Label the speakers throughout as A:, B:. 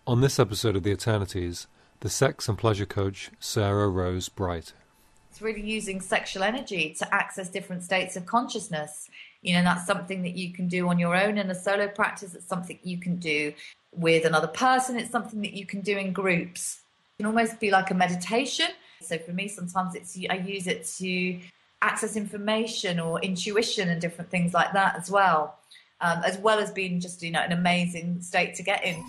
A: On this episode of The Eternities, the sex and pleasure coach, Sarah Rose Bright.
B: It's really using sexual energy to access different states of consciousness. You know, that's something that you can do on your own in a solo practice. It's something you can do with another person. It's something that you can do in groups. It can almost be like a meditation. So for me, sometimes I use it to access information or intuition and different things like that as well as being just, you know, an amazing state to get in.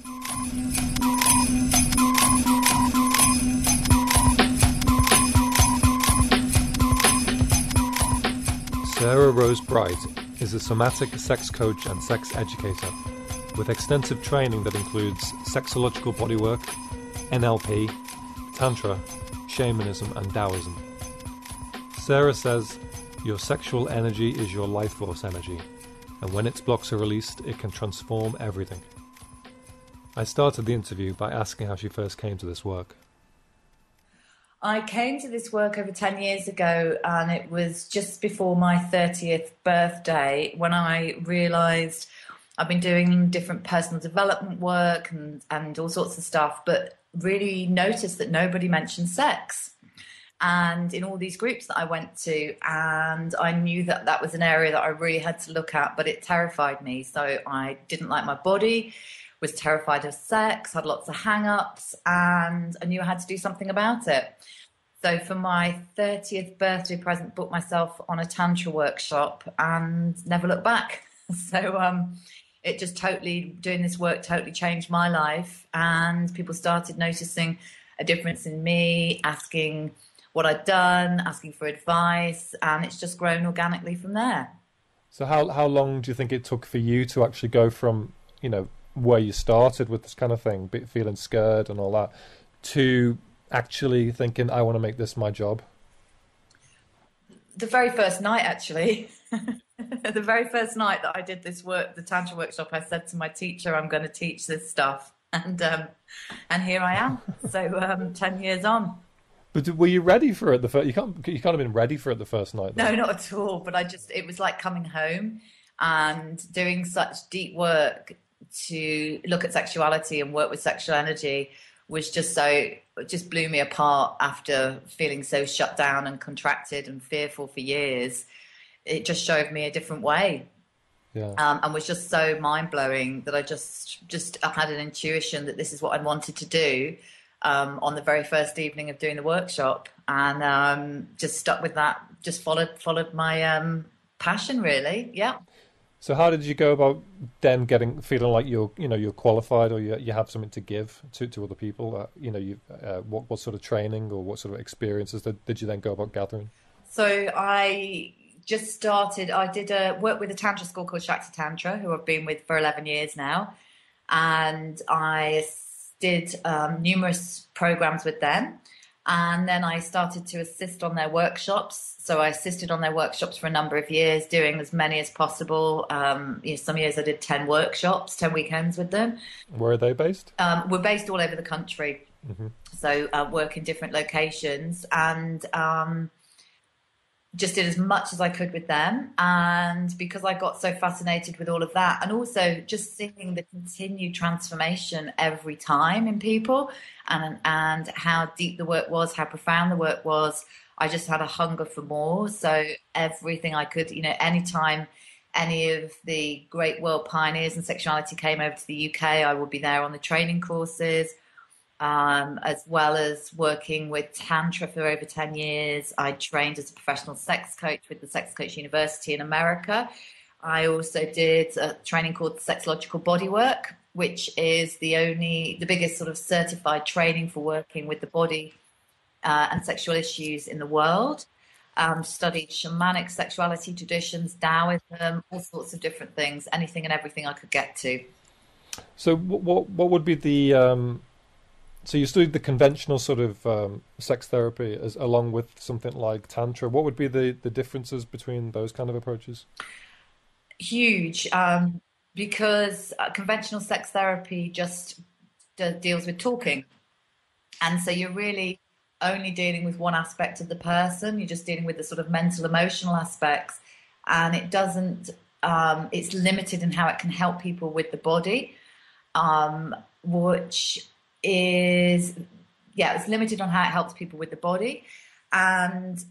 A: Sarah Rose Bright is a somatic sex coach and sex educator with extensive training that includes sexological bodywork, NLP, Tantra, Shamanism and Taoism. Sarah says, your sexual energy is your life force energy, and when its blocks are released, it can transform everything. I started the interview by asking how she first came to this work.
B: I came to this work over 10 years ago, and it was just before my 30th birthday when I realised I've been doing different personal development work and all sorts of stuff, but really noticed that nobody mentioned sex. And in all these groups that I went to, and I knew that that was an area that I really had to look at, but it terrified me. So I didn't like my body, was terrified of sex, had lots of hang-ups, and I knew I had to do something about it. So for my 30th birthday present, booked myself on a Tantra workshop and never looked back. So it just doing this work totally changed my life, and people started noticing a difference in me, asking what I'd done, asking for advice, and it's just grown organically from there.
A: So how long do you think it took for you to actually go from, you know, where you started with this kind of thing, feeling scared and all that, to actually thinking, I want to make this my job?
B: The very first night, actually. The very first night that I did this work, the Tantra workshop, I said to my teacher, I'm going to teach this stuff. And here I am. So 10 years on.
A: But were you ready for it? You can't have been ready for it the first night, though.
B: No, not at all. But it was like coming home and doing such deep work to look at sexuality and work with sexual energy was it just blew me apart after feeling so shut down and contracted and fearful for years. It just showed me a different way.
A: Yeah.
B: And was just so mind-blowing that I just had an intuition that this is what I wanted to do on the very first evening of doing the workshop, and just stuck with that, just followed my passion, really. Yeah.
A: So how did you go about then feeling like you're qualified, or you have something to give to other people? What sort of training or what sort of experiences did you then go about gathering?
B: So I just started. I did work with a Tantra school called Shakti Tantra, who I've been with for 11 years now, and I did numerous programs with them. And then I started to assist on their workshops. So I assisted on their workshops for a number of years, doing as many as possible. Some years I did 10 workshops, 10 weekends with them.
A: Where are they based?
B: We're based all over the country. Mm-hmm. So work in different locations, and just did as much as I could with them. And because I got so fascinated with all of that, and also just seeing the continued transformation every time in people, and how deep the work was, how profound the work was, I just had a hunger for more. So everything I could, anytime any of the great world pioneers in sexuality came over to the UK, I would be there on the training courses. As well as working with Tantra for over 10 years. I trained as a professional sex coach with the Sex Coach University in America. I also did a training called sexological bodywork, which is the biggest sort of certified training for working with the body and sexual issues in the world. Studied shamanic sexuality traditions, Taoism, all sorts of different things, anything and everything I could get to.
A: So what would be the... So you studied the conventional sort of sex therapy along with something like Tantra. What would be the differences between those kind of approaches?
B: Huge, because conventional sex therapy just deals with talking. And so you're really only dealing with one aspect of the person. You're just dealing with the sort of mental, emotional aspects. And it doesn't, it's limited in how it can help people with the body. which is, yeah, it's limited on how it helps people with the body. And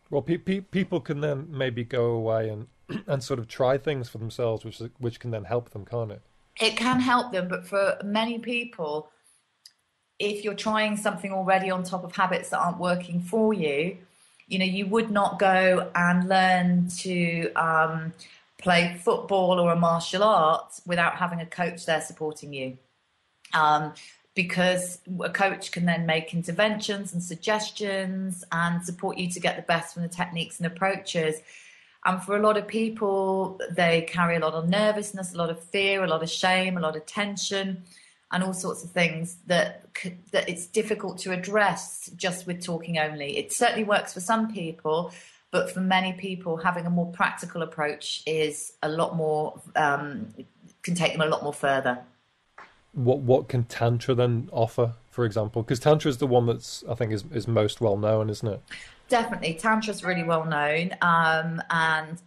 A: well, people can then maybe go away and and sort of try things for themselves, which can then help them, can't it?
B: it can help them, but for many people, if you're trying something already on top of habits that aren't working for you, you know, you would not go and learn to play football or a martial art without having a coach there supporting you. Because a coach can then make interventions and suggestions and support you to get the best from the techniques and approaches. And for a lot of people, they carry a lot of nervousness, a lot of fear, a lot of shame, a lot of tension, and all sorts of things that it's difficult to address just with talking only. It certainly works for some people, but for many people, having a more practical approach is a lot more, can take them a lot more further.
A: What can Tantra then offer, for example? Because Tantra is the one that's, I think, is most well known, isn't it?
B: Definitely. Tantra is really well known. And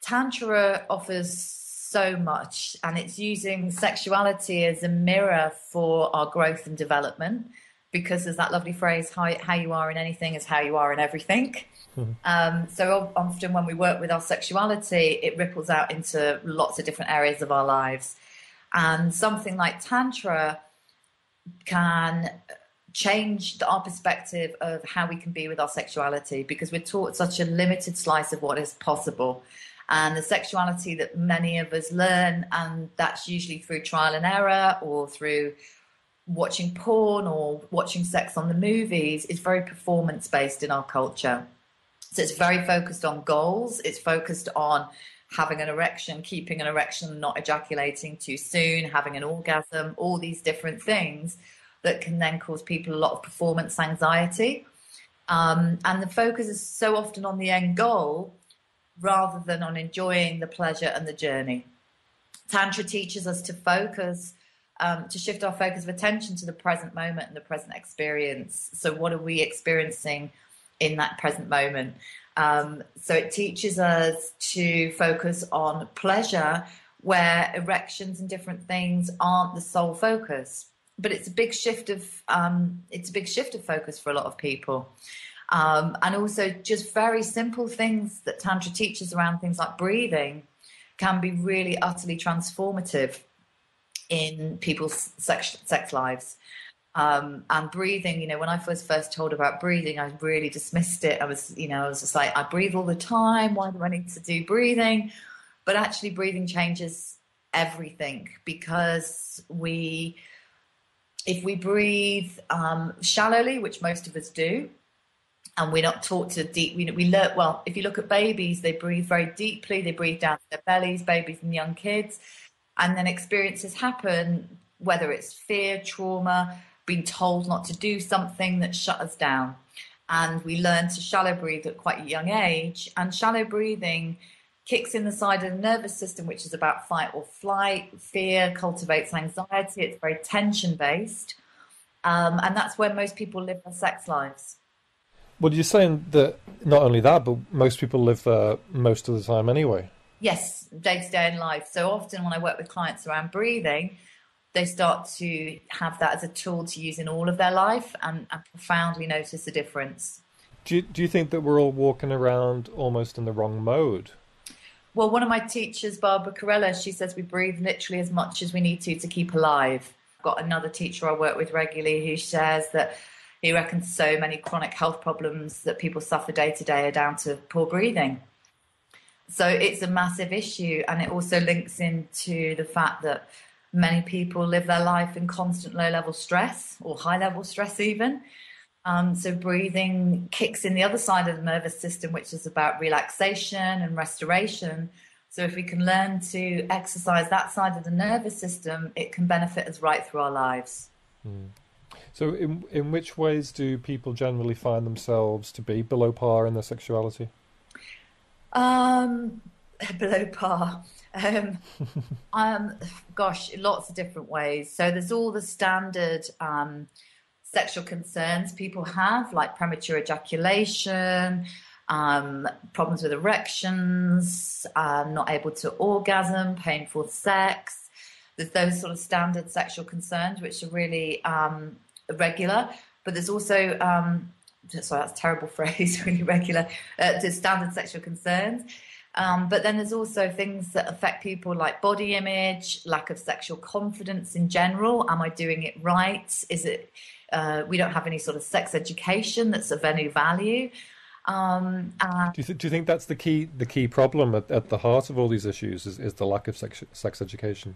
B: Tantra offers so much, and it's using sexuality as a mirror for our growth and development, because there's that lovely phrase, how you are in anything is how you are in everything. So often when we work with our sexuality, it ripples out into lots of different areas of our lives. And something like Tantra can change our perspective of how we can be with our sexuality, because we're taught such a limited slice of what is possible. And the sexuality that many of us learn, and that's usually through trial and error or through watching porn or watching sex on the movies, is very performance-based in our culture. So it's very focused on goals. It's focused on having an erection, keeping an erection, not ejaculating too soon, having an orgasm, all these different things that can then cause people a lot of performance anxiety. And the focus is so often on the end goal rather than on enjoying the pleasure and the journey. Tantra teaches us to focus, to shift our focus of attention to the present moment and the present experience. So what are we experiencing in that present moment? So it teaches us to focus on pleasure, where erections and different things aren't the sole focus. But it's a big shift of focus for a lot of people. And also just very simple things that Tantra teaches around things like breathing can be really utterly transformative in people's sex lives. And breathing, you know, when I was first told about breathing, I really dismissed it. I was just like, I breathe all the time. Why do I need to do breathing? But actually breathing changes everything, because if we breathe shallowly, which most of us do, and we're not taught to we learn, well, if you look at babies, they breathe very deeply, they breathe down to their bellies, babies and young kids, and then experiences happen, whether it's fear, trauma, being told not to do something that shut us down. And we learn to shallow breathe at quite a young age, and shallow breathing kicks in the side of the nervous system, which is about fight or flight. Fear cultivates anxiety. It's very tension-based. And that's where most people live their sex lives.
A: Well, you're saying that not only that, but most people live there most of the time anyway.
B: Yes, day-to-day in life. So often when I work with clients around breathing, they start to have that as a tool to use in all of their life, and profoundly notice the difference.
A: Do you think that we're all walking around almost in the wrong mode?
B: Well, one of my teachers, Barbara Carella, she says we breathe literally as much as we need to keep alive. I've got another teacher I work with regularly who shares that he reckons so many chronic health problems that people suffer day to day are down to poor breathing. So it's a massive issue, and it also links into the fact that many people live their life in constant low-level stress, or high-level stress even. So breathing kicks in the other side of the nervous system, which is about relaxation and restoration. So if we can learn to exercise that side of the nervous system, it can benefit us right through our lives.
A: So in which ways do people generally find themselves to be below par in their sexuality?
B: Below par. Gosh, lots of different ways. So there's all the standard sexual concerns people have, like premature ejaculation, problems with erections, not able to orgasm, painful sex, There's those sort of standard sexual concerns, which are really regular, but there's also, sorry, that's a terrible phrase, really regular, to standard sexual concerns. But then there's also things that affect people like body image, lack of sexual confidence in general. Am I doing it right? Is it, we don't have any sort of sex education that's of any value.
A: Do you think that's the key problem at the heart of all these issues is the lack of sex education?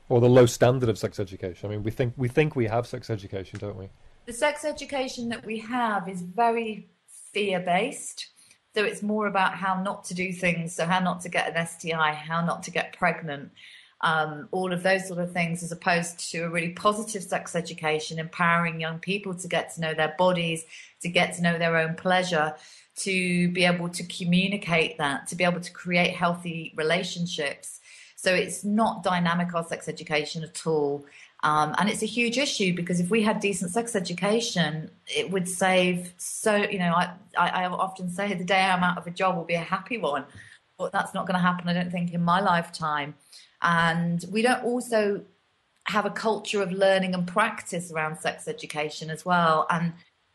A: Or the low standard of sex education? I mean, we think we have sex education, don't we?
B: The sex education that we have is very fear-based. So it's more about how not to do things, so how not to get an STI, how not to get pregnant, all of those sort of things, as opposed to a really positive sex education, empowering young people to get to know their bodies, to get to know their own pleasure, to be able to communicate that, to be able to create healthy relationships. So it's not dynamic, our sex education at all. And it's a huge issue because if we had decent sex education, it would save I often say the day I'm out of a job will be a happy one, but that's not going to happen, I don't think, in my lifetime. And we don't also have a culture of learning and practice around sex education as well. And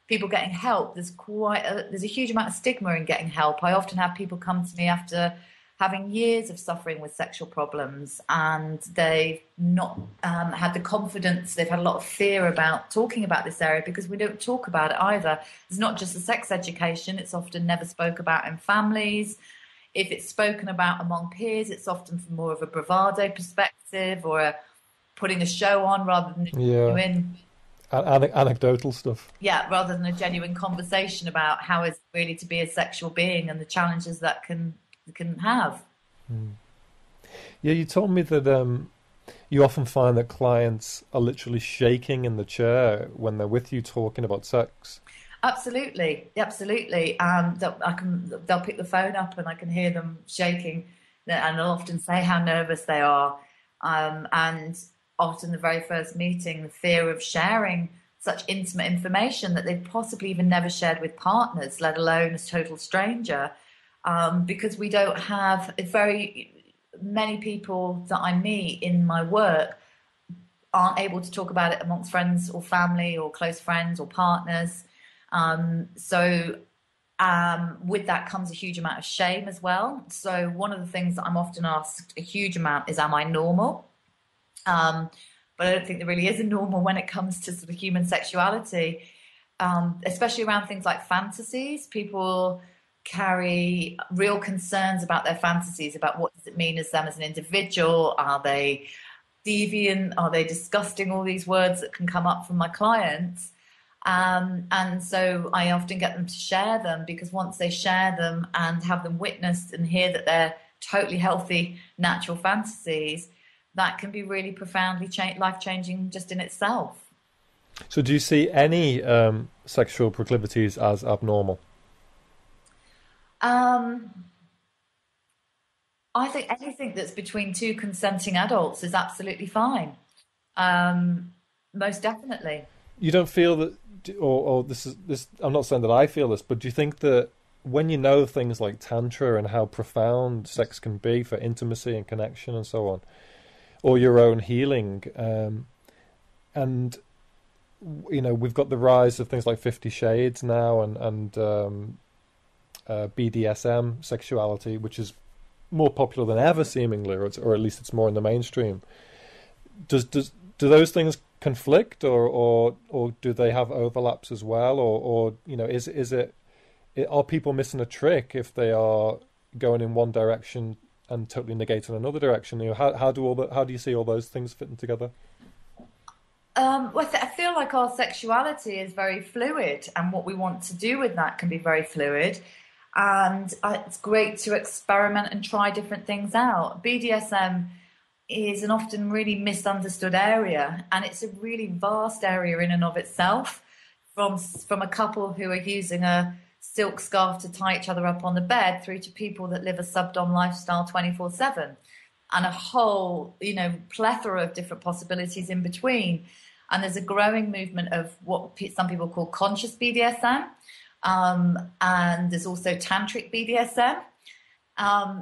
B: people getting help, there's a huge amount of stigma in getting help. I often have people come to me after having years of suffering with sexual problems, and they've not had the confidence, they've had a lot of fear about talking about this area because we don't talk about it either. It's not just the sex education, it's often never spoke about in families. If it's spoken about among peers, it's often from more of a bravado perspective or putting a show on rather than a genuine...
A: Anecdotal stuff.
B: Yeah, rather than a genuine conversation about how it's really to be a sexual being and the challenges that can have.
A: Yeah, you told me that you often find that clients are literally shaking in the chair when they're with you talking about sex.
B: Absolutely. They'll pick the phone up and I can hear them shaking, and they'll often say how nervous they are. And often the very first meeting, the fear of sharing such intimate information that they've possibly even never shared with partners, let alone a total stranger. Because we don't have very many people that I meet in my work aren't able to talk about it amongst friends or family or close friends or partners. So with that comes a huge amount of shame as well. So one of the things that I'm often asked a huge amount is, am I normal? But I don't think there really is a normal when it comes to sort of human sexuality, especially around things like fantasies. People carry real concerns about their fantasies, about what does it mean as them as an individual. Are they deviant? Are they disgusting? All these words that can come up from my clients. And so I often get them to share them, because once they share them and have them witnessed and hear that they're totally healthy, natural fantasies, that can be really profoundly life-changing just in itself.
A: So do you see any sexual proclivities as abnormal?
B: I think anything that's between two consenting adults is absolutely fine. Most definitely.
A: You don't feel that, or this? I'm not saying that I feel this, but do you think that when you know things like Tantra and how profound sex can be for intimacy and connection and so on, or your own healing, and we've got the rise of things like 50 Shades now and BDSM sexuality, which is more popular than ever seemingly, or at least it's more in the mainstream. Do those things conflict, or do they have overlaps as well, or are people missing a trick if they are going in one direction and totally negating another direction? How do you see all those things fitting together?
B: I feel like our sexuality is very fluid, and what we want to do with that can be very fluid. And it's great to experiment and try different things out. BDSM is an often really misunderstood area, and it's a really vast area in and of itself, from a couple who are using a silk scarf to tie each other up on the bed through to people that live a subdom lifestyle 24/7, and a whole plethora of different possibilities in between. And there's a growing movement of what some people call conscious BDSM. And there's also tantric BDSM.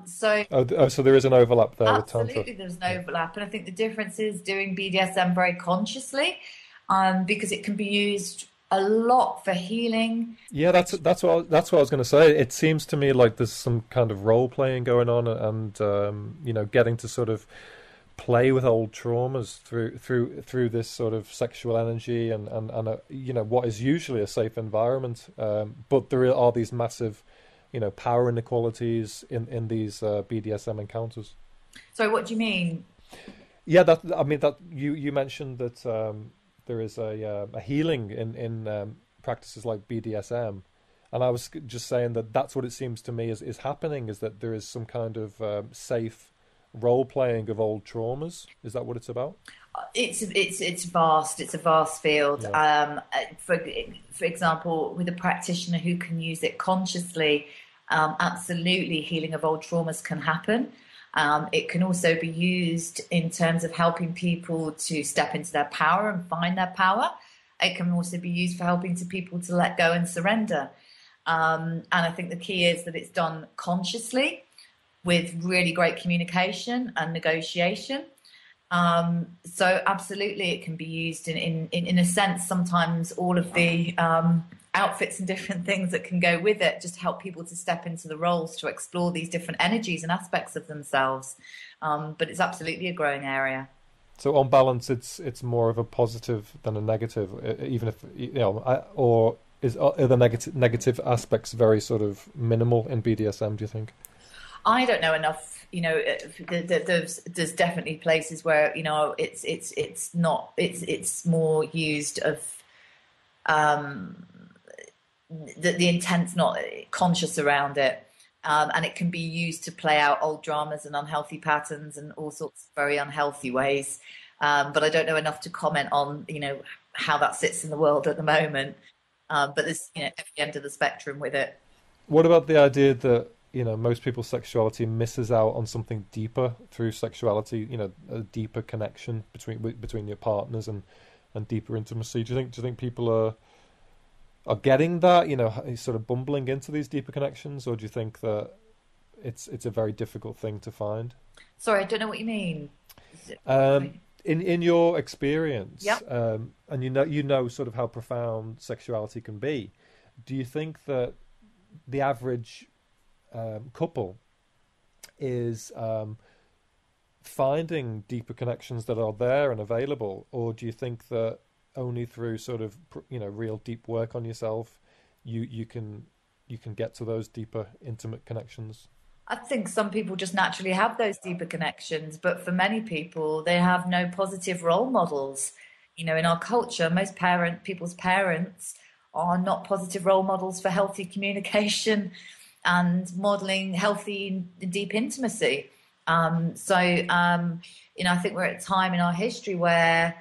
B: So
A: So there is an overlap there with Tantra.
B: absolutely, there's an
A: Yeah.
B: overlap, and I think the difference is doing BDSM very consciously, because it can be used a lot for healing.
A: Yeah,
B: For
A: that's what I was going to say. It seems to me like there's some kind of role playing going on, and getting to sort of play with old traumas through this sort of sexual energy and what is usually a safe environment. But there are these massive, power inequalities in these BDSM encounters.
B: So, what do you mean?
A: Yeah, that I mean that you mentioned that there is a healing in practices like BDSM, and I was just saying that that's what it seems to me is happening, is that there is some kind of safe role playing of old traumas. Is that what it's about?
B: It's vast. It's a vast field.
A: Yeah.
B: For example, with a practitioner who can use it consciously, absolutely, healing of old traumas can happen. It can also be used in terms of helping people to step into their power and find their power. It can also be used for helping people to let go and surrender. And I think the key is that it's done consciously with really great communication and negotiation. So absolutely, it can be used in a sense. Sometimes all of the outfits and different things that can go with it just help people to step into the roles to explore these different energies and aspects of themselves. But it's absolutely a growing area.
A: So on balance, it's more of a positive than a negative, even if or are the negative aspects very sort of minimal in BDSM? Do you think?
B: I don't know enough. There's definitely places where it's not it's more used of the intent's not conscious around it, and it can be used to play out old dramas and unhealthy patterns and all sorts of very unhealthy ways. But I don't know enough to comment on how that sits in the world at the moment. But there's every end of the spectrum with it.
A: What about the idea that most people's sexuality misses out on something deeper through sexuality? A deeper connection between your partners and deeper intimacy. Do you think people are getting that? Sort of bumbling into these deeper connections, or do you think that it's a very difficult thing to find?
B: Sorry, I don't know what you mean.
A: In your experience,
B: Yep.
A: And you know sort of how profound sexuality can be. Do you think that the average couple is finding deeper connections that are there and available, or do you think that only through sort of real deep work on yourself you can get to those deeper intimate connections?
B: I think some people just naturally have those deeper connections, but for many people, they have no positive role models. In our culture, most people's parents are not positive role models for healthy communication and modeling healthy and deep intimacy. I think we're at a time in our history where,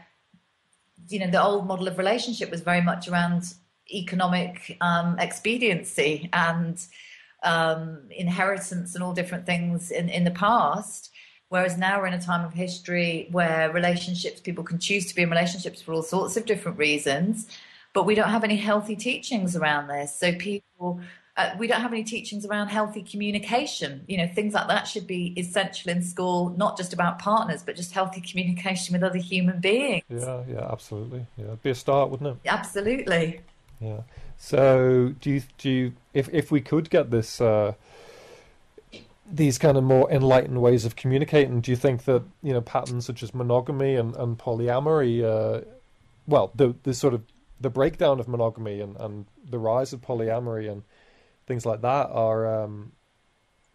B: the old model of relationship was very much around economic expediency and inheritance and all different things in the past. Whereas now we're in a time of history where people can choose to be in relationships for all sorts of different reasons, but we don't have any healthy teachings around this. So we don't have any teachings around healthy communication. Things like that should be essential in school, not just about partners, but just healthy communication with other human beings.
A: Yeah, absolutely. Yeah, it'd be a start, wouldn't it?
B: Absolutely.
A: Yeah. So do you if we could get this these kind of more enlightened ways of communicating, do you think that patterns such as monogamy and polyamory, the sort of the breakdown of monogamy and the rise of polyamory and things like that are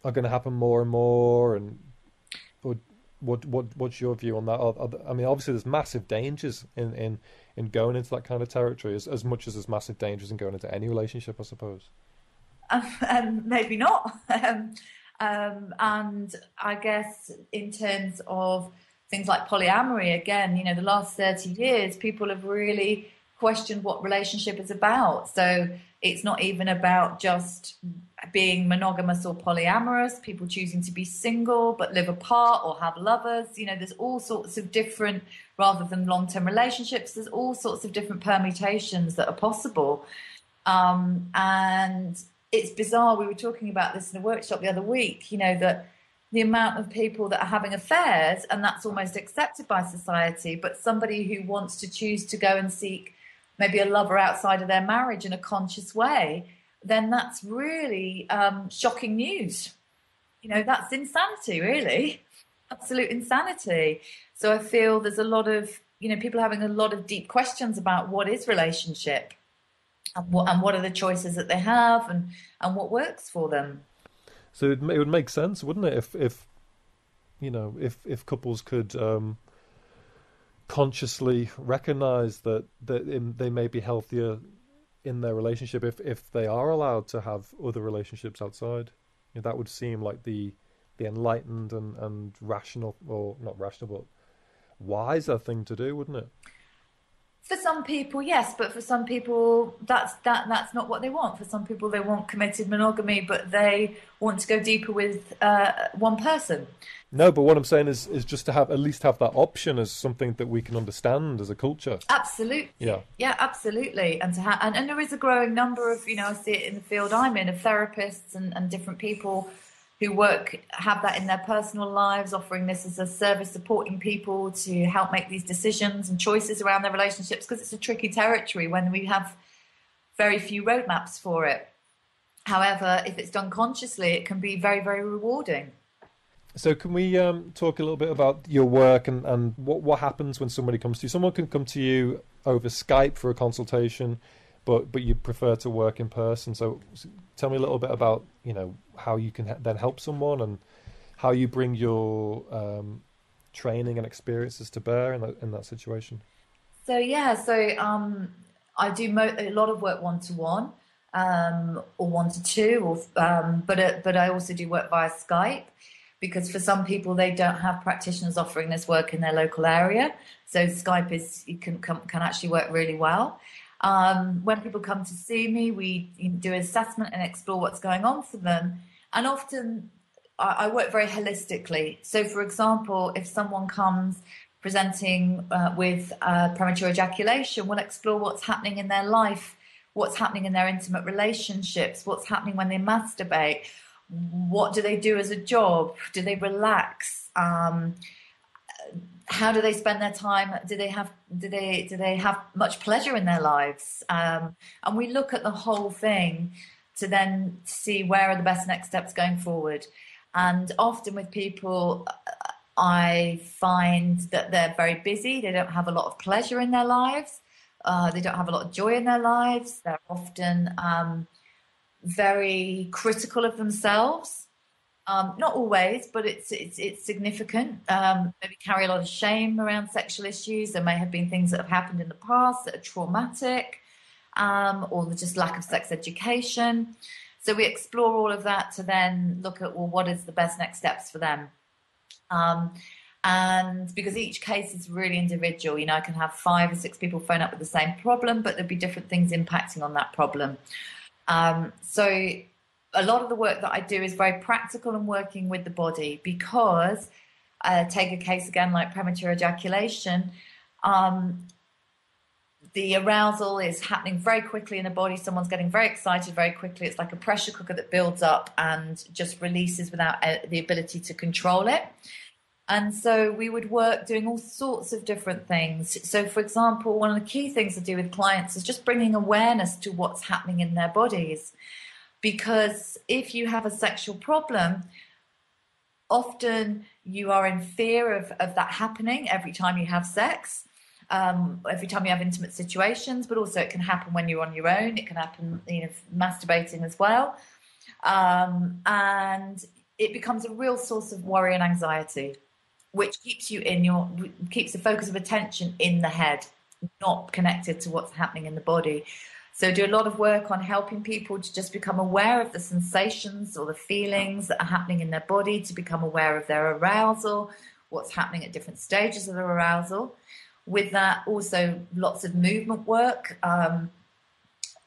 A: going to happen more and more? And what's your view on that? I mean, obviously there's massive dangers in going into that kind of territory, as much as there's massive dangers in going into any relationship, I suppose.
B: Maybe not. And I guess in terms of things like polyamory, again, the last 30 years, people have really questioned what relationship is about. So it's not even about just being monogamous or polyamorous, people choosing to be single but live apart or have lovers. There's all sorts of different, rather than long-term relationships, there's all sorts of different permutations that are possible. And it's bizarre. We were talking about this in a workshop the other week, that the amount of people that are having affairs, and that's almost accepted by society, but somebody who wants to choose to go and seek maybe a lover outside of their marriage in a conscious way, then that's really shocking news. That's insanity, really. Absolute insanity. So I feel there's a lot of, people having a lot of deep questions about what is relationship, and what are the choices that they have, and what works for them.
A: So it would make sense, wouldn't it, if couples could consciously recognize that they may be healthier in their relationship if they are allowed to have other relationships outside. That would seem like the enlightened and rational, or not rational, but wiser thing to do, wouldn't it?
B: For some people, yes, but for some people, that's not what they want. For some people, they want committed monogamy, but they want to go deeper with one person.
A: No, but what I'm saying is just to at least have that option as something that we can understand as a culture.
B: Absolutely. Yeah, absolutely. And and there is a growing number of, I see it in the field I'm in, of therapists and different people who have that in their personal lives, offering this as a service, supporting people to help make these decisions and choices around their relationships, because it's a tricky territory when we have very few roadmaps for it. However, if it's done consciously, it can be very, very rewarding.
A: So can we talk a little bit about your work and what happens when somebody comes to you? Someone can come to you over Skype for a consultation, but you prefer to work in person. So tell me a little bit about, how you can then help someone, and how you bring your training and experiences to bear in that situation.
B: So I do a lot of work one-to-one, or one-to-two, but I also do work via Skype, because for some people they don't have practitioners offering this work in their local area. So Skype can actually work really well. When people come to see me, we do an assessment and explore what's going on for them. And often I work very holistically. So, for example, if someone comes presenting with premature ejaculation, we'll explore what's happening in their life, what's happening in their intimate relationships, what's happening when they masturbate, what do they do as a job, do they relax, how do they spend their time? Do they have much pleasure in their lives? And we look at the whole thing to then see where are the best next steps going forward. And often with people, I find that they're very busy. They don't have a lot of pleasure in their lives. They don't have a lot of joy in their lives. They're often very critical of themselves. Not always, but it's significant. Maybe carry a lot of shame around sexual issues. There may have been things that have happened in the past that are traumatic, or just lack of sex education. So we explore all of that to then look at, well, what is the best next steps for them? And because each case is really individual, I can have 5 or 6 people phone up with the same problem, but there'll be different things impacting on that problem. So a lot of the work that I do is very practical and working with the body, because take a case again like premature ejaculation. The arousal is happening very quickly in the body. Someone's getting very excited very quickly. It's like a pressure cooker that builds up and just releases without the ability to control it. And so we would work doing all sorts of different things. So, for example, one of the key things I do with clients is just bringing awareness to what's happening in their bodies. Because if you have a sexual problem, often you are in fear of that happening every time you have sex, every time you have intimate situations, but also it can happen when you're on your own. It can happen, masturbating as well. And it becomes a real source of worry and anxiety, which keeps the focus of attention in the head, not connected to what's happening in the body. So I do a lot of work on helping people to just become aware of the sensations or the feelings that are happening in their body, to become aware of their arousal, what's happening at different stages of their arousal. With that, also lots of movement work,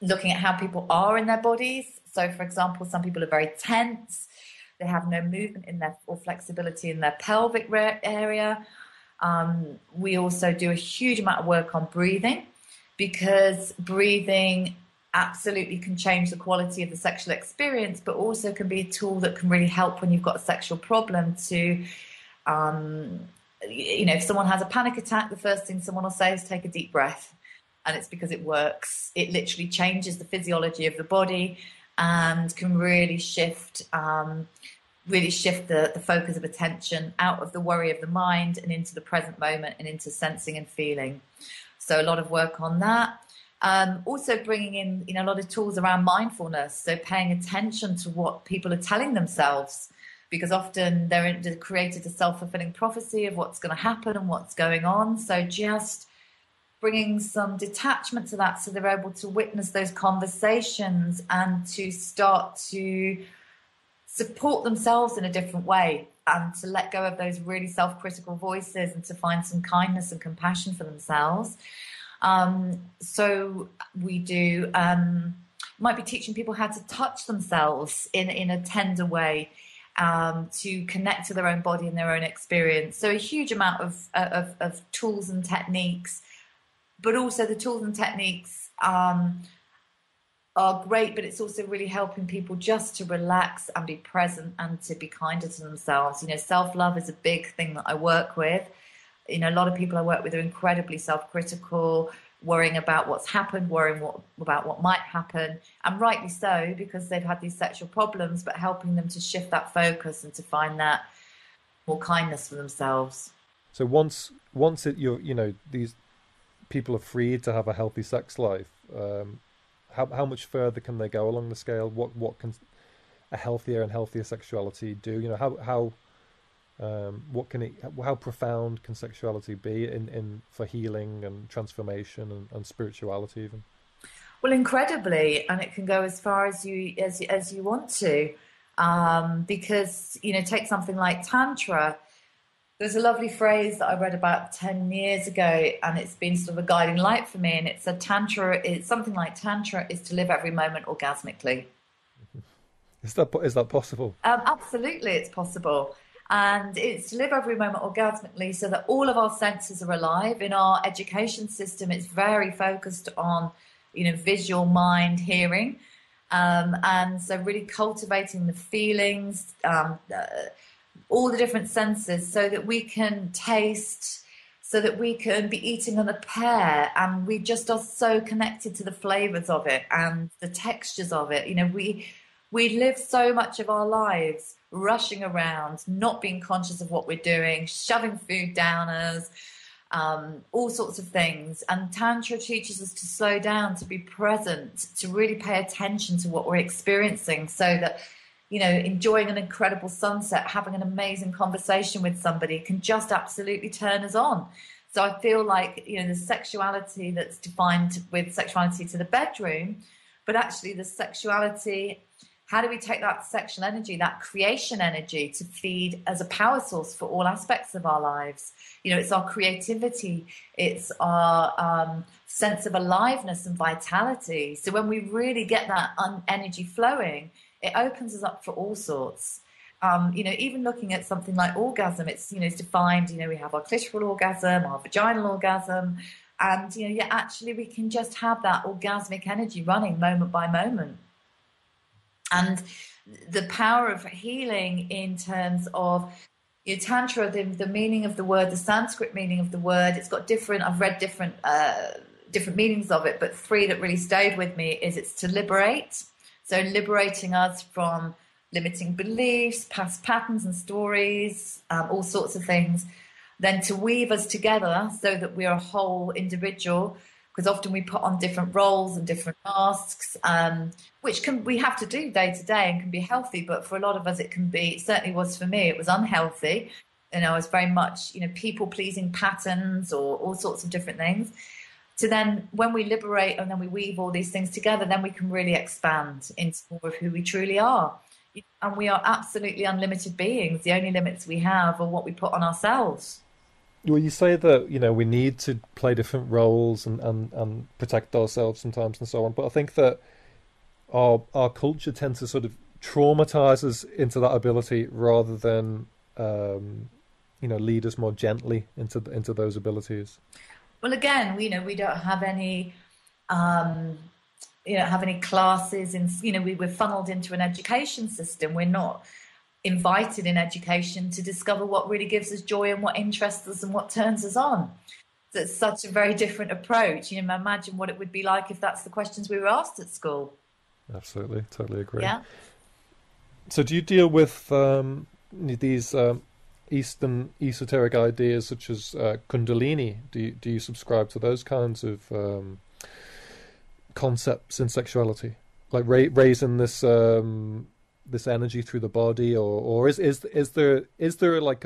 B: looking at how people are in their bodies. So, for example, some people are very tense. They have no movement or flexibility in their pelvic area. We also do a huge amount of work on breathing, because breathing absolutely can change the quality of the sexual experience, but also can be a tool that can really help when you've got a sexual problem to, if someone has a panic attack, the first thing someone will say is take a deep breath. And it's because it works. It literally changes the physiology of the body and can really shift the focus of attention out of the worry of the mind and into the present moment and into sensing and feeling. So a lot of work on that. Also bringing in, a lot of tools around mindfulness. So paying attention to what people are telling themselves, because often they're created a self-fulfilling prophecy of what's going to happen and what's going on. So just bringing some detachment to that so they're able to witness those conversations and to start to support themselves in a different way and to let go of those really self-critical voices and to find some kindness and compassion for themselves. So we do might be teaching people how to touch themselves in a tender way, to connect to their own body and their own experience. So a huge amount of tools and techniques, but also the tools and techniques are great, but it's also really helping people just to relax and be present and to be kinder to themselves. Self-love is a big thing that I work with. A lot of people I work with are incredibly self-critical, worrying about what's happened, worrying about what might happen, and rightly so, because they've had these sexual problems, but helping them to shift that focus and to find that more kindness for themselves.
A: So once these people are freed to have a healthy sex life, how much further can they go along the scale? What can a healthier and healthier sexuality do? How profound can sexuality be in for healing and transformation and spirituality even?
B: Well, incredibly, and it can go as far as you want to, because take something like Tantra. There's a lovely phrase that I read about 10 years ago, and it's been sort of a guiding light for me. And it said Tantra is something like Tantra is to live every moment orgasmically.
A: Is that possible?
B: Absolutely, it's possible. And it's to live every moment orgasmically so that all of our senses are alive. In our education system, it's very focused on, visual, mind, hearing. And so really cultivating the feelings, all the different senses so that we can taste, so that we can be eating on a pear, and we just are so connected to the flavors of it and the textures of it. We live so much of our lives rushing around, not being conscious of what we're doing, shoving food down us, all sorts of things. And Tantra teaches us to slow down, to be present, to really pay attention to what we're experiencing, so that enjoying an incredible sunset, having an amazing conversation with somebody can just absolutely turn us on. So I feel like, the sexuality that's defined with sexuality to the bedroom, but actually the sexuality, how do we take that sexual energy, that creation energy, to feed as a power source for all aspects of our lives? It's our creativity, it's our sense of aliveness and vitality. So when we really get that energy flowing, it opens us up for all sorts. Even looking at something like orgasm, it's defined. We have our clitoral orgasm, our vaginal orgasm, and actually we can just have that orgasmic energy running moment by moment. And the power of healing in terms of Tantra, the meaning of the word, the Sanskrit meaning of the word, it's got different. I've read different meanings of it, but three that really stayed with me is it's to liberate. So liberating us from limiting beliefs, past patterns and stories, all sorts of things. Then to weave us together so that we're a whole individual, because often we put on different roles and different masks, which we have to do day to day and can be healthy. But for a lot of us, it certainly was for me, it was unhealthy. I was very much, people-pleasing patterns or all sorts of different things. So then when we liberate and then we weave all these things together, then we can really expand into more of who we truly are. And we are absolutely unlimited beings. The only limits we have are what we put on ourselves.
A: Well, you say that, we need to play different roles and protect ourselves sometimes and so on. But I think that our culture tends to sort of traumatize us into that ability rather than, lead us more gently into those abilities.
B: Well, again, we don't have any have any classes in, we're funneled into an education system. We're not invited in education to discover what really gives us joy and what interests us and what turns us on. So it's such a very different approach. Imagine what it would be like if that's the questions we were asked at school.
A: Absolutely, totally agree.
B: Yeah.
A: So do you deal with these Eastern esoteric ideas such as Kundalini? Do you subscribe to those kinds of concepts in sexuality, like raising this this energy through the body, or is there like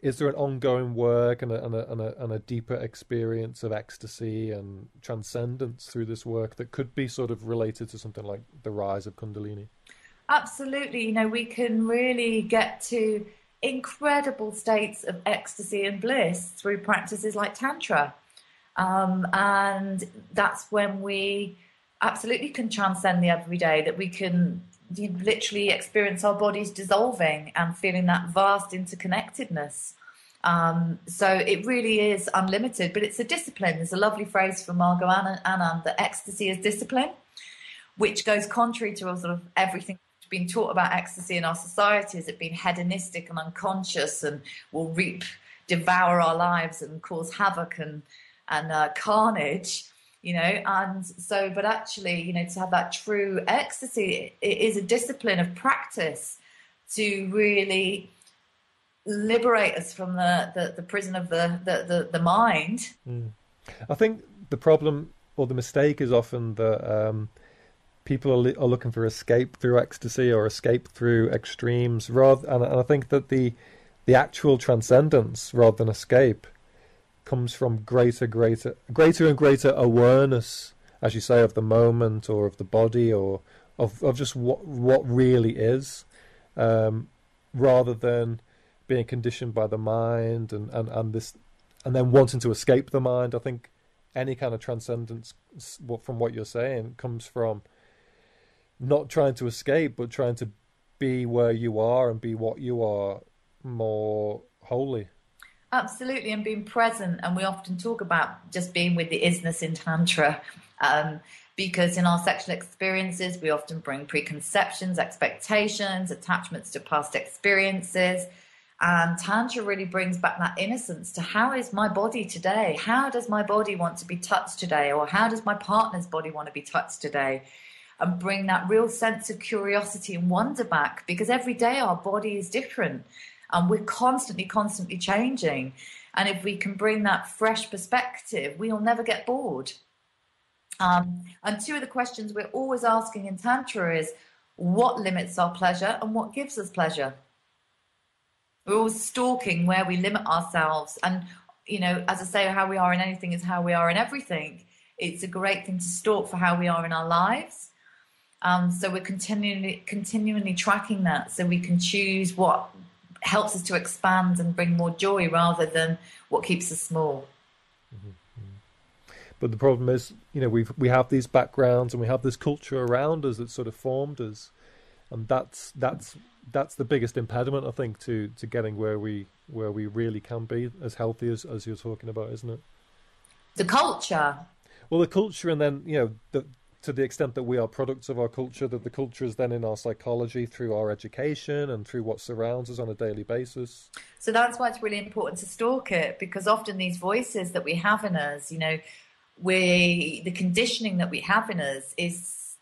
A: is there an ongoing work and a deeper experience of ecstasy and transcendence through this work that could be sort of related to something like the rise of Kundalini?
B: Absolutely. We can really get to incredible states of ecstasy and bliss through practices like Tantra. And that's when we absolutely can transcend the everyday, that we can literally experience our bodies dissolving and feeling that vast interconnectedness. So it really is unlimited, but it's a discipline. There's a lovely phrase from Margot Anand that ecstasy is discipline, which goes contrary to sort of everything that's been taught about ecstasy in our society, as it being hedonistic and unconscious and will devour our lives and cause havoc and carnage. And so, but actually, to have that true ecstasy, it is a discipline of practice to really liberate us from the prison of the mind.
A: I think the problem or the mistake is often that people are looking for escape through ecstasy or escape through extremes, and I think that the actual transcendence rather than escape comes from greater and greater awareness, as you say, of the moment or of the body or of just what really is, rather than being conditioned by the mind and then wanting to escape the mind. I think any kind of transcendence, from what you're saying, comes from not trying to escape, but trying to be where you are and be what you are more wholly.
B: Absolutely, and being present. And we often talk about just being with the isness in Tantra, because in our sexual experiences, we often bring preconceptions, expectations, attachments to past experiences. And Tantra really brings back that innocence to how is my body today? How does my body want to be touched today? Or how does my partner's body want to be touched today? And bring that real sense of curiosity and wonder back, because every day our body is different. And we're constantly changing. And if we can bring that fresh perspective, we'll never get bored. And two of the questions we're always asking in Tantra is, what limits our pleasure and what gives us pleasure? We're always stalking where we limit ourselves. And, as I say, how we are in anything is how we are in everything. It's a great thing to stalk for how we are in our lives. So we're continually tracking that, so we can choose what helps us to expand and bring more joy rather than what keeps us small.
A: But the problem is, we have these backgrounds and we have this culture around us that sort of formed us, and that's the biggest impediment, I think, to getting where we really can be as healthy as you're talking about, isn't it?
B: The culture.
A: Well, the culture, and then to the extent that we are products of our culture, that the culture is then in our psychology through our education and through what surrounds us on a daily basis.
B: So that's why it's really important to stalk it, because often these voices that we have in us, the conditioning that we have in us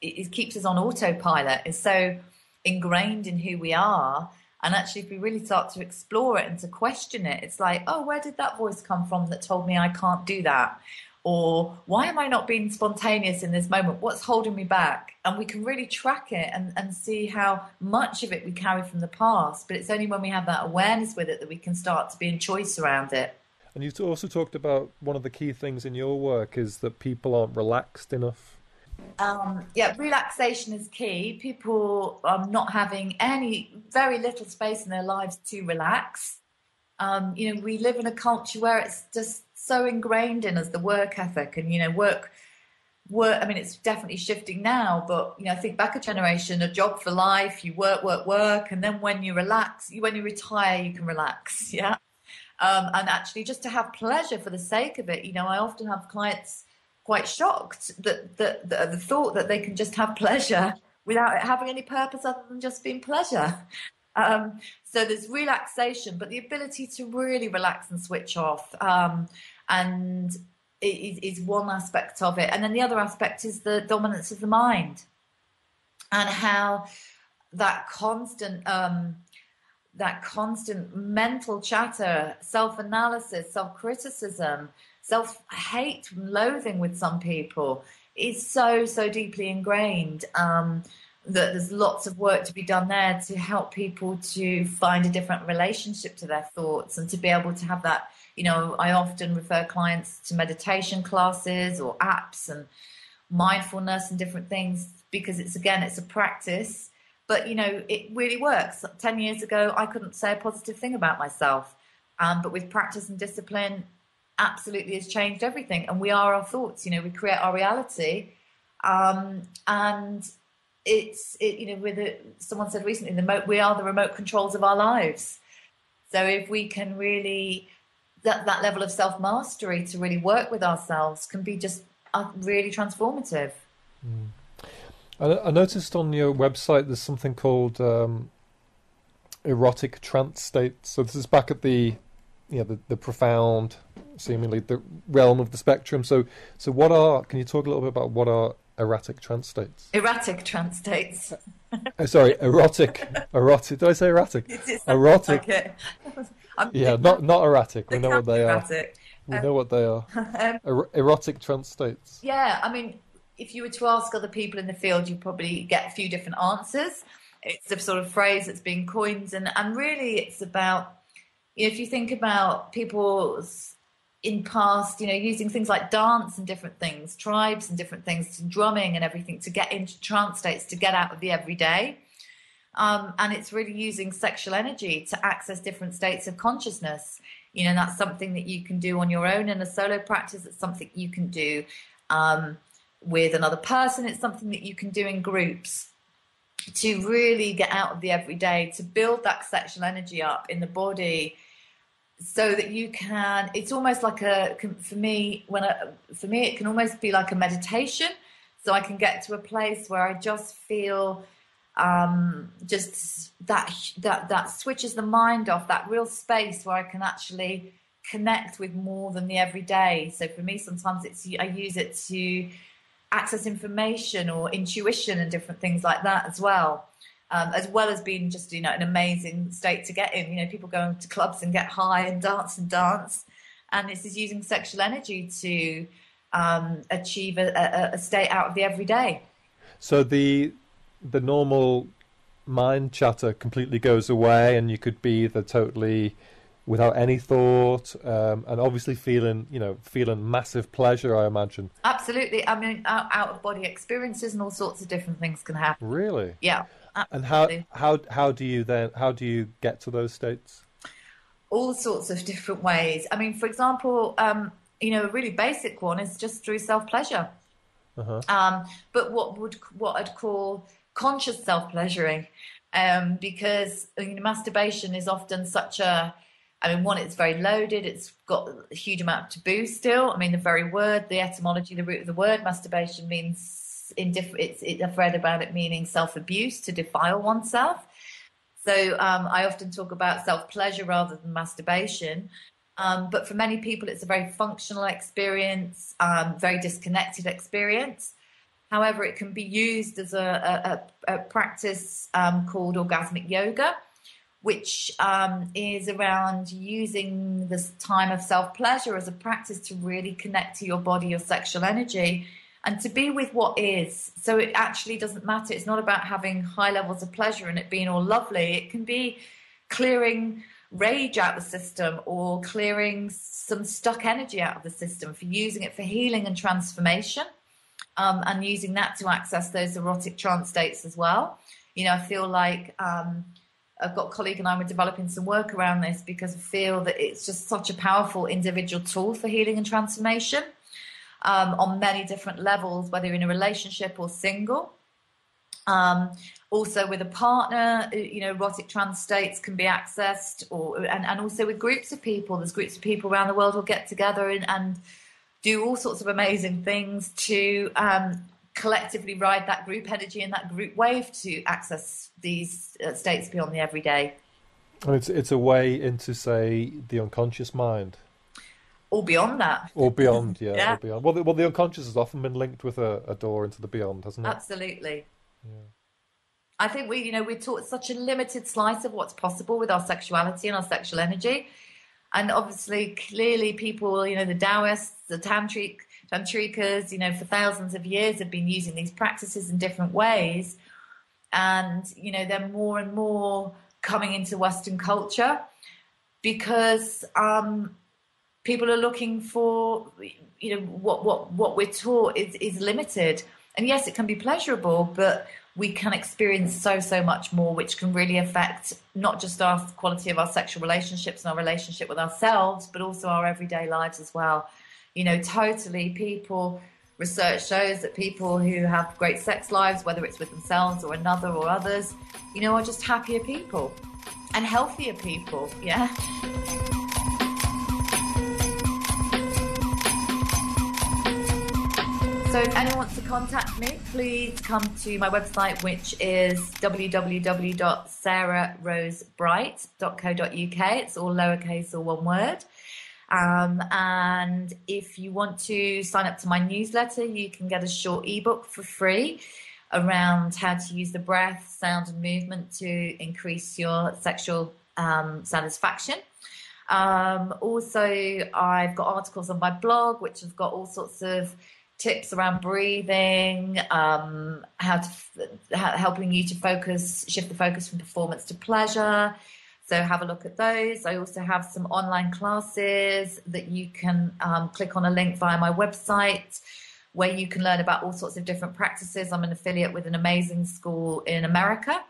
B: it keeps us on autopilot. It's so ingrained in who we are. And actually, if we really start to explore it and to question it, it's like, oh, where did that voice come from that told me I can't do that? Or why am I not being spontaneous in this moment? What's holding me back? And we can really track it and see how much of it we carry from the past. But it's only when we have that awareness with it that we can start to be in choice around it.
A: And you also talked about one of the key things in your work is that people aren't relaxed enough.
B: Relaxation is key. People are not having very little space in their lives to relax. We live in a culture where it's just so ingrained in us, the work ethic, and work. I mean, it's definitely shifting now, but I think back a generation, a job for life, you work, and then when you relax, when you retire, you can relax, and actually just to have pleasure for the sake of it. I often have clients quite shocked that the thought that they can just have pleasure without it having any purpose other than just being pleasure. So there's relaxation, but the ability to really relax and switch off, and is one aspect of it. And then the other aspect is the dominance of the mind, and how that constant mental chatter, self-analysis, self-criticism, self-hate and loathing with some people is so deeply ingrained, that there's lots of work to be done there to help people to find a different relationship to their thoughts, and to be able to have that, I often refer clients to meditation classes or apps and mindfulness and different things, because it's a practice. But, it really works. 10 years ago, I couldn't say a positive thing about myself. But with practice and discipline, absolutely has changed everything. And we are our thoughts, we create our reality. And someone said recently, we are the remote controls of our lives. So if we can really, that level of self-mastery to really work with ourselves can be just really transformative.
A: Mm. I noticed on your website there's something called erotic trance states. So this is back at the profound, seemingly the realm of the spectrum. So can you talk a little bit about what are erotic trance states?
B: Erratic trance states.
A: Sorry, erotic. Did I say erratic? Erotic.
B: Okay.
A: Not erratic. We know what they are.
B: Erratic.
A: We know what they are. Erotic trance states.
B: Yeah, I mean, if you were to ask other people in the field, you'd probably get a few different answers. It's a sort of phrase that's been coined, and really it's about, if you think about people's in past, using things like dance and different things, tribes and different things, drumming and everything to get into trance states, to get out of the everyday. And it's really using sexual energy to access different states of consciousness. That's something that you can do on your own in a solo practice. It's something you can do with another person. It's something that you can do in groups to really get out of the everyday, to build that sexual energy up in the body, so that you can, it's almost like for me it can almost be like a meditation. So I can get to a place where I just feel just that switches the mind off, that real space where I can actually connect with more than the everyday. So for me, sometimes I use it to access information or intuition and different things like that as well as being just an amazing state to get in. People go to clubs and get high and dance, and this is using sexual energy to achieve a state out of the everyday. So
A: the normal mind chatter completely goes away, and you could be totally without any thought, and obviously feeling massive pleasure, I imagine.
B: Absolutely. I mean, out of body experiences and all sorts of different things can happen.
A: Really?
B: Yeah.
A: Absolutely. And how do you get to those states?
B: All sorts of different ways. I mean, for example, a really basic one is just through self-pleasure. Uh-huh. But what I'd call conscious self-pleasuring, because masturbation is often such a, one, it's very loaded. It's got a huge amount of taboo still. I mean, the very word, the etymology, the root of the word masturbation means I've read about it meaning self-abuse, to defile oneself. So I often talk about self-pleasure rather than masturbation. But for many people, it's a very functional experience, very disconnected experience. However, it can be used as a practice called orgasmic yoga, which is around using this time of self-pleasure as a practice to really connect to your body, your sexual energy, and to be with what is. So it actually doesn't matter. It's not about having high levels of pleasure and it being all lovely. It can be clearing rage out of the system, or clearing some stuck energy out of the system, for using it for healing and transformation, and using that to access those erotic trance states as well. I feel like I've got a colleague and I were developing some work around this, because I feel that it's just such a powerful individual tool for healing and transformation. On many different levels, whether you're in a relationship or single. Also with a partner, erotic trance states can be accessed, and also with groups of people. There's groups of people around the world who'll get together and do all sorts of amazing things to collectively ride that group energy and that group wave to access these states beyond the everyday.
A: It's a way into, say, the unconscious mind.
B: Or beyond that.
A: Or beyond, yeah.
B: Yeah.
A: Or beyond. Well, the unconscious has often been linked with a door into the beyond, hasn't it?
B: Absolutely.
A: Yeah.
B: I think we're taught such a limited slice of what's possible with our sexuality and our sexual energy. And obviously, clearly people, the Taoists, the Tantrikas, for thousands of years have been using these practices in different ways. And, they're more and more coming into Western culture because people are looking for, what we're taught is limited. And yes, it can be pleasurable, but we can experience so much more, which can really affect not just our quality of our sexual relationships and our relationship with ourselves, but also our everyday lives as well. Totally research shows that people who have great sex lives, whether it's with themselves or another or others, are just happier people and healthier people. Yeah. So if anyone wants to contact me, please come to my website, which is www.sarahrosebright.co.uk. It's all lowercase or one word. And if you want to sign up to my newsletter, you can get a short ebook for free around how to use the breath, sound and movement to increase your sexual satisfaction. Also, I've got articles on my blog, which have got all sorts of tips around breathing, helping you to shift the focus from performance to pleasure. So have a look at those. I also have some online classes that you can click on a link via my website where you can learn about all sorts of different practices. I'm an affiliate with an amazing school in America.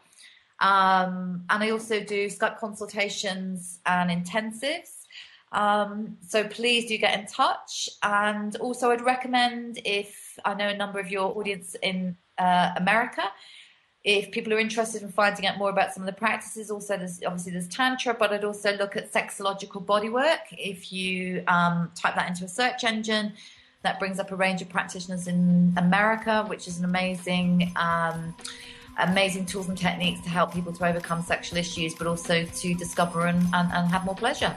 B: And I also do Skype consultations and intensives. So please do get in touch. And also I'd recommend, if I know a number of your audience in America, if people are interested in finding out more about some of the practices, also there's Tantra, but I'd also look at sexological bodywork. If you type that into a search engine, that brings up a range of practitioners in America, which is an amazing tools and techniques to help people to overcome sexual issues, but also to discover and have more pleasure.